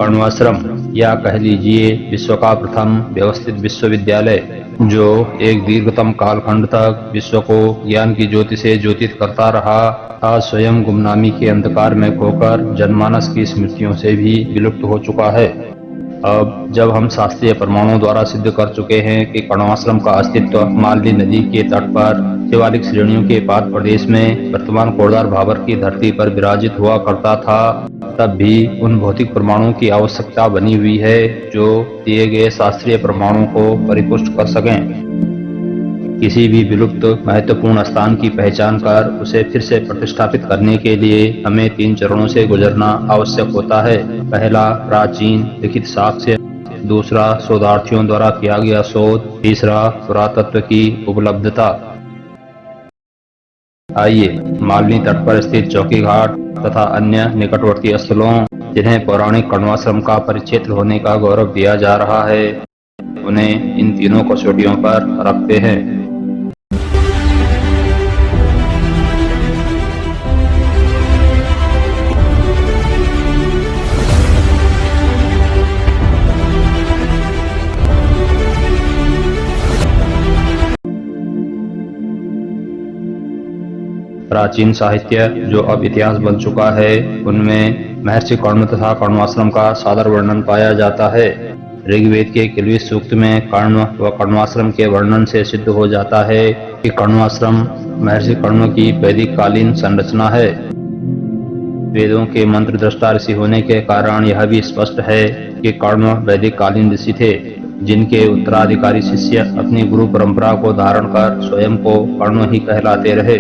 कण्वाश्रम या कह लीजिए विश्व का प्रथम व्यवस्थित विश्वविद्यालय, जो एक दीर्घतम कालखंड तक विश्व को ज्ञान की ज्योति से ज्योतित करता रहा, आज स्वयं गुमनामी के अंधकार में खोकर जनमानस की स्मृतियों से भी विलुप्त हो चुका है। अब जब हम शास्त्रीय प्रमाणों द्वारा सिद्ध कर चुके हैं कि कण्वाश्रम का अस्तित्व मालनी नदी के तट पर शिवालिक श्रेणियों के पाद प्रदेश में वर्तमान कोड़दार भाबर की धरती पर विराजित हुआ करता था, तब भी उन भौतिक प्रमाणों की आवश्यकता बनी हुई है जो दिए गए शास्त्रीय प्रमाणों को परिपुष्ट कर सकें। किसी भी विलुप्त महत्वपूर्ण स्थान की पहचान कर उसे फिर से प्रतिष्ठापित करने के लिए हमें 3 चरणों से गुजरना आवश्यक होता है। पहला, प्राचीन लिखित साक्ष्य। दूसरा, शोधार्थियों द्वारा किया गया शोध। तीसरा, पुरातत्व की उपलब्धता। आइए मालनी तट पर स्थित चौकी घाट तथा अन्य निकटवर्ती स्थलों, जिन्हें पौराणिक कण्वाश्रम का परिक्षेत्र होने का गौरव दिया जा रहा है, उन्हें इन तीनों कसौटियों पर रखते हैं। प्राचीन साहित्य जो अब इतिहास बन चुका है, उनमें महर्षि कण्व तथा कण्वाश्रम का सादर वर्णन पाया जाता है। ऋग्वेद के किल्विष सूक्त में कण्व व कण्वाश्रम के वर्णन से सिद्ध हो जाता है कि कण्वाश्रम महर्षि कण्व की वैदिक कालीन संरचना है। वेदों के मंत्र दृष्टा ऋषि होने के कारण यह भी स्पष्ट है कि कण्व वैदिक कालीन ऋषि थे, जिनके उत्तराधिकारी शिष्य अपनी गुरु परंपरा को धारण कर स्वयं को कण्व ही कहलाते रहे।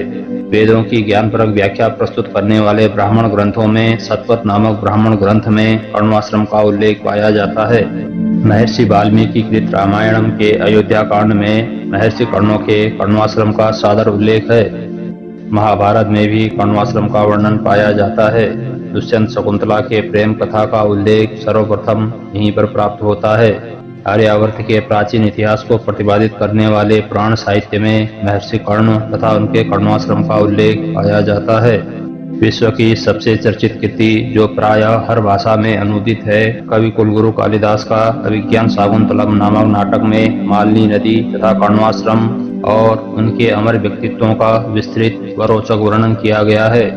वेदों की ज्ञानपरक व्याख्या प्रस्तुत करने वाले ब्राह्मण ग्रंथों में शतपथ नामक ब्राह्मण ग्रंथ में कण्वाश्रम का उल्लेख पाया जाता है। महर्षि वाल्मीकि कृत रामायणम के अयोध्या कांड में महर्षि कण्व के कण्वाश्रम का सादर उल्लेख है। महाभारत में भी कण्वाश्रम का वर्णन पाया जाता है। दुष्यंत शकुंतला के प्रेम कथा का उल्लेख सर्वप्रथम यहीं पर प्राप्त होता है। आर्यावर्त के प्राचीन इतिहास को प्रतिपादित करने वाले पुराण साहित्य में महर्षि कण्व तथा उनके कण्वाश्रम का उल्लेख पाया जाता है। विश्व की सबसे चर्चित कृति जो प्रायः हर भाषा में अनुदित है, कवि कुलगुरु कालिदास का अभिज्ञान शाकुंतलम नामक नाटक में मालनी नदी तथा कण्वाश्रम और उनके अमर व्यक्तित्वों का विस्तृत व रोचक वर्णन किया गया है।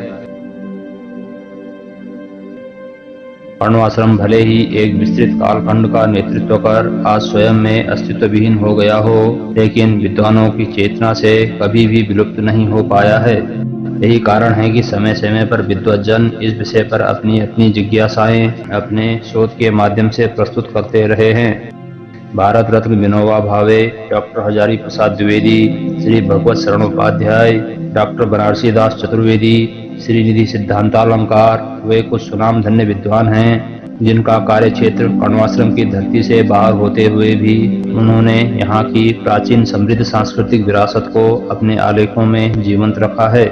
कण्वाश्रम भले ही एक विस्तृत कालखंड का नेतृत्व कर आज स्वयं में अस्तित्व विहीन हो गया हो, लेकिन विद्वानों की चेतना से कभी भी विलुप्त नहीं हो पाया है। यही कारण है कि समय समय पर विद्वज्जन इस विषय पर अपनी अपनी जिज्ञासाएं अपने शोध के माध्यम से प्रस्तुत करते रहे हैं। भारत रत्न विनोबा भावे, डॉक्टर हजारी प्रसाद द्विवेदी, श्री भगवत शरण उपाध्याय, डॉक्टर बनारसी दास चतुर्वेदी, श्रीनिधि सिद्धांतालंकार वे कुछ सुनाम धन्य विद्वान हैं जिनका कार्य क्षेत्र कण्वाश्रम की धरती से बाहर होते हुए भी उन्होंने यहाँ की प्राचीन समृद्ध सांस्कृतिक विरासत को अपने आलेखों में जीवंत रखा है।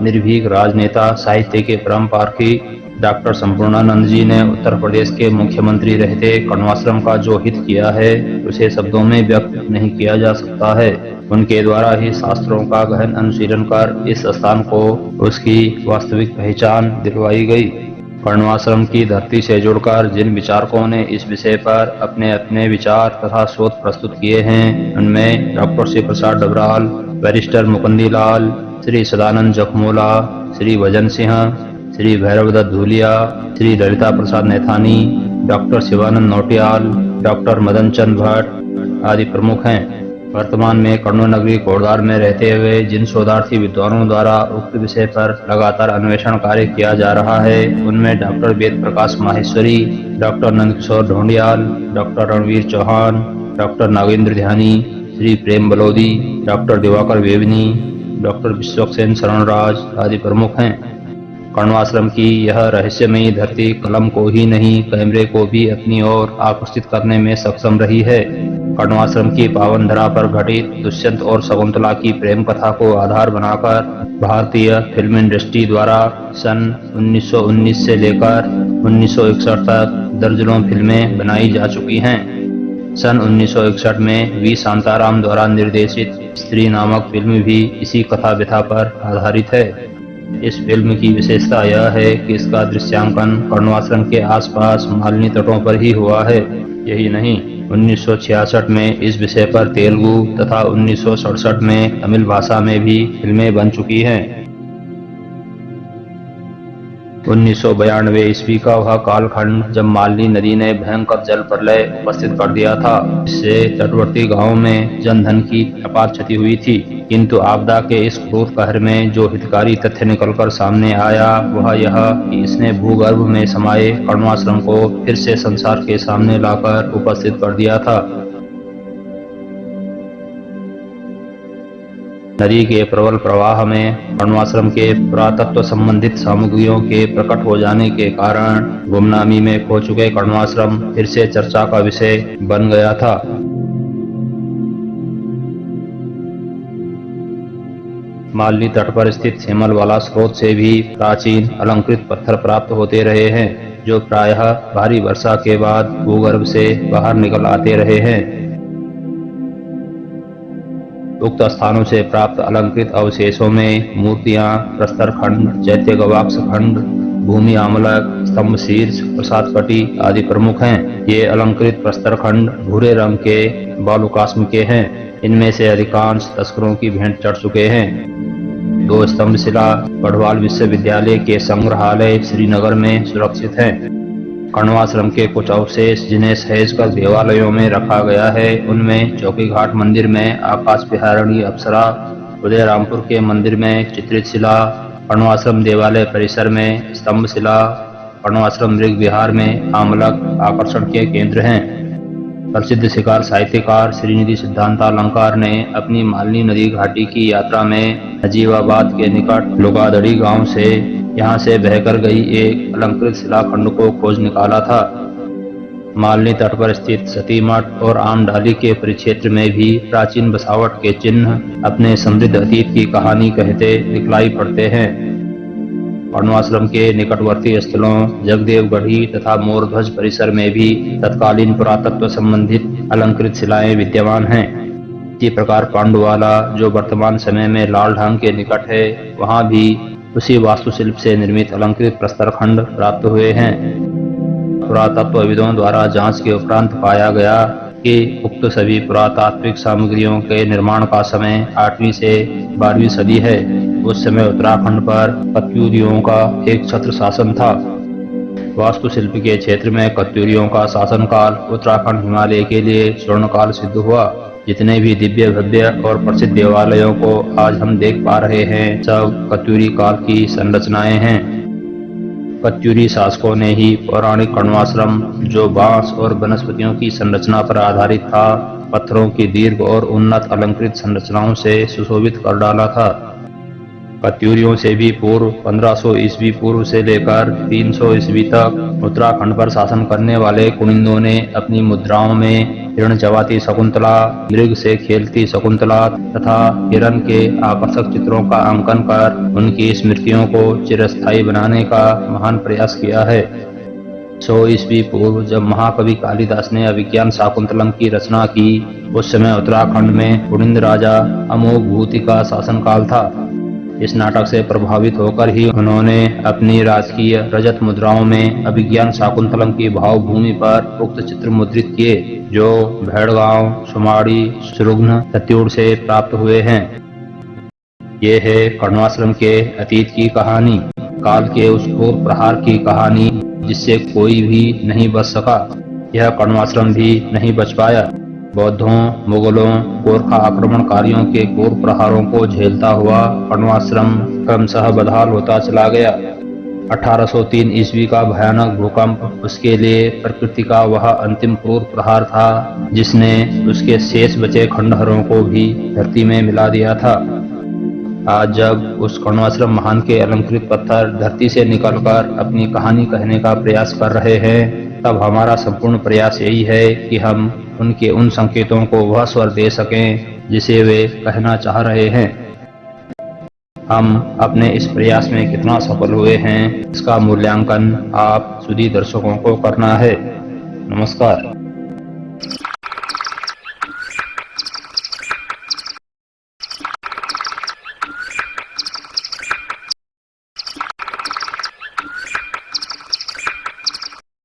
निर्भीक राजनेता, साहित्य के परम पारखी डॉक्टर संपूर्णानंद जी ने उत्तर प्रदेश के मुख्यमंत्री रहते कण्वाश्रम का जो हित किया है, उसे शब्दों में व्यक्त नहीं किया जा सकता है। उनके द्वारा ही शास्त्रों का गहन अनुशीलन कर इस स्थान को उसकी वास्तविक पहचान दिलवाई गई। कण्वाश्रम की धरती से जुड़कर जिन विचारकों ने इस विषय पर अपने अपने विचार तथा शोध प्रस्तुत किए हैं, उनमें डॉक्टर शिव प्रसाद डबराल, बैरिस्टर मुकुंदी लाल, श्री सदानंद जखमोला, श्री भजन सिंह, श्री भैरवदत्त धूलिया, श्री ललिता प्रसाद नैथानी, डॉक्टर शिवानंद नौटियाल, डॉक्टर मदन चंद भट्ट आदि प्रमुख हैं। वर्तमान में कण्व नगरी कोड़दार में रहते हुए जिन शोधार्थी विद्वानों द्वारा उक्त विषय पर लगातार अन्वेषण कार्य किया जा रहा है, उनमें doctor Ved Prakash Maheshwari, doctor Nandkishore Dhondiyal, doctor Ranveer Chauhan, doctor Nagendra Dhyani, Shri Prem Balodi, doctor Diwakar Vevni, doctor Vishwaksen Sharanraj आदि प्रमुख हैं। कण्वाश्रम की यह रहस्यमयी धरती कलम को ही नहीं, कैमरे को भी अपनी ओर आकर्षित करने में सक्षम रही है। कण्वाश्रम की पावन धरा पर घटित दुष्यंत और शकुंतला की प्रेम कथा को आधार बनाकर भारतीय फिल्म इंडस्ट्री द्वारा सन 1919 से लेकर 1961 तक दर्जनों फिल्में बनाई जा चुकी हैं। सन 1961 में वी शांताराम द्वारा निर्देशित स्त्री नामक फिल्म भी इसी कथा व्यथा पर आधारित है। इस फिल्म की विशेषता यह है कि इसका दृश्यांकन कर्णवाश्रम के आसपास मालिनी तटों पर ही हुआ है। यही नहीं, 1966 में इस विषय पर तेलुगु तथा 1967 में तमिल भाषा में भी फिल्में बन चुकी हैं। 1992 ईस्वी का वह कालखंड जब मालिनी नदी ने भयंकर जल प्रलय उपस्थित कर दिया था, इससे तटवर्ती गांवों में जनधन की अपार क्षति हुई थी। किंतु आपदा के इस क्रूर कहर में जो हितकारी तथ्य निकलकर सामने आया वह यह कि इसने भूगर्भ में समाये कर्णवाश्रम को फिर से संसार के सामने लाकर उपस्थित कर दिया था। नदी के प्रबल प्रवाह में कर्णवाश्रम के पुरातत्व संबंधित सामग्रियों के प्रकट हो जाने के कारण गुमनामी में खो चुके कर्णवाश्रम फिर से चर्चा का विषय बन गया था। मालिनी तट पर स्थित सेमलवाला स्रोत से भी प्राचीन अलंकृत पत्थर प्राप्त होते रहे हैं, जो प्रायः भारी वर्षा के बाद भूगर्भ से बाहर निकल आते रहे हैं। उक्त स्थानों से प्राप्त अलंकृत अवशेषों में मूर्तियां, प्रस्तर खंड, चैत्य गवाक्ष खंड, भूमि आमलक, स्तंभ शीर्ष, प्रसाद कटी आदि प्रमुख हैं। ये अलंकृत प्रस्तर खंड भूरे रंग के बालुकास्म के हैं। इनमें से अधिकांश तस्करों की भेंट चढ़ चुके हैं। 2 स्तंभ शिला गढ़वाल विश्वविद्यालय के संग्रहालय श्रीनगर में सुरक्षित हैं। कर्णवाश्रम के कुछ अवशेष जिन्हें सहेजकर देवालयों में रखा गया है, उनमें चौकीघाट मंदिर में आकाश विहारिणी अप्सरा, उदयरामपुर के मंदिर में चित्रित शिला, कर्णवाश्रम देवालय परिसर में स्तंभ शिला, कर्णवाश्रम मृग विहार में आमलक आकर्षण के केंद्र हैं। प्रसिद्ध शिकार साहित्यकार श्रीनिधि सिद्धांतालंकार ने अपनी मालिनी नदी घाटी की यात्रा में नजीबाबाद के निकट लुगादड़ी गांव से यहाँ से बहकर गई एक अलंकृत शिलाखंड को खोज निकाला था। मालिनी तट पर स्थित सती मठ और आमडाली के परिक्षेत्र में भी प्राचीन बसावट के चिन्ह अपने समृद्ध अतीत की कहानी कहते दिखलाई पड़ते हैं। कर्णवाश्रम के निकटवर्ती स्थलों जगदेवगढ़ी तथा मोरध्वज परिसर में भी तत्कालीन पुरातत्व संबंधित अलंकृत शिलाएं विद्यमान हैं। इसी प्रकार पांडुवाला, जो वर्तमान समय में लालढांग के निकट है, वहां भी उसी वास्तुशिल्प से निर्मित अलंकृत प्रस्तर खंड प्राप्त हुए हैं। पुरातत्वविदों द्वारा जांच के उपरांत पाया गया कि उक्त सभी पुरातात्विक सामग्रियों के निर्माण का समय 8वीं से 12वीं सदी है। उस समय उत्तराखंड पर कत्यूरियों का एक छत्र शासन था। वास्तुशिल्प के क्षेत्र में कत्यूरियों का शासनकाल उत्तराखंड हिमालय के लिए स्वर्णकाल सिद्ध हुआ। जितने भी दिव्य भव्य और प्रसिद्ध देवालयों को आज हम देख पा रहे हैं, सब कत्यूरी काल की संरचनाएं हैं। कत्यूरी शासकों ने ही पौराणिक कर्णवाश्रम, जो बांस और वनस्पतियों की संरचना पर आधारित था, पत्थरों की दीर्घ और उन्नत अलंकृत संरचनाओं से सुशोभित कर डाला था। कत्यूरियों से भी पूर्व 1500 ईस्वी पूर्व से लेकर 300 ईस्वी तक उत्तराखंड पर शासन करने वाले कुनिंदों ने अपनी मुद्राओं में हिरण चबाती शकुंतला, मृग से खेलती शकुंतला तथा हिरण के आकर्षक चित्रों का अंकन कर उनकी स्मृतियों को चिरस्थायी बनाने का महान प्रयास किया है। 100 ईस्वी पूर्व जब महाकवि कालिदास ने अभिज्ञान शाकुंतलम की रचना की, उस समय उत्तराखंड में कुनिंद राजा अमोघ भूति का शासनकाल था। इस नाटक से प्रभावित होकर ही उन्होंने अपनी राजकीय रजत मुद्राओं में अभिज्ञान शाकुंतलम की भावभूमि पर उक्त चित्र मुद्रित किए, जो भेड़गांव, सुमाड़ी, सुरुघ्न तत्यूड़ से प्राप्त हुए हैं। ये है कर्णवाश्रम के अतीत की कहानी, काल के उस घोर प्रहार की कहानी जिससे कोई भी नहीं बच सका। यह कर्णवाश्रम भी नहीं बच पाया। बौद्धों, मुगलों, गोरखा आक्रमणकारियों के घोर प्रहारों को झेलता हुआ कर्णवाश्रम क्रमशः बदहाल होता चला गया। 1803 ईस्वी का भयानक भूकंप उसके लिए प्रकृति का वह अंतिम क्रूर प्रहार था, जिसने उसके शेष बचे खंडहरों को भी धरती में मिला दिया था। आज जब उस कर्णवाश्रम महान के अलंकृत पत्थर धरती से निकलकर अपनी कहानी कहने का प्रयास कर रहे हैं, तब हमारा संपूर्ण प्रयास यही है कि हम उनके उन संकेतों को वह स्वर दे सकें जिसे वे कहना चाह रहे हैं। हम अपने इस प्रयास में कितना सफल हुए हैं, इसका मूल्यांकन आप सुधी दर्शकों को करना है। नमस्कार।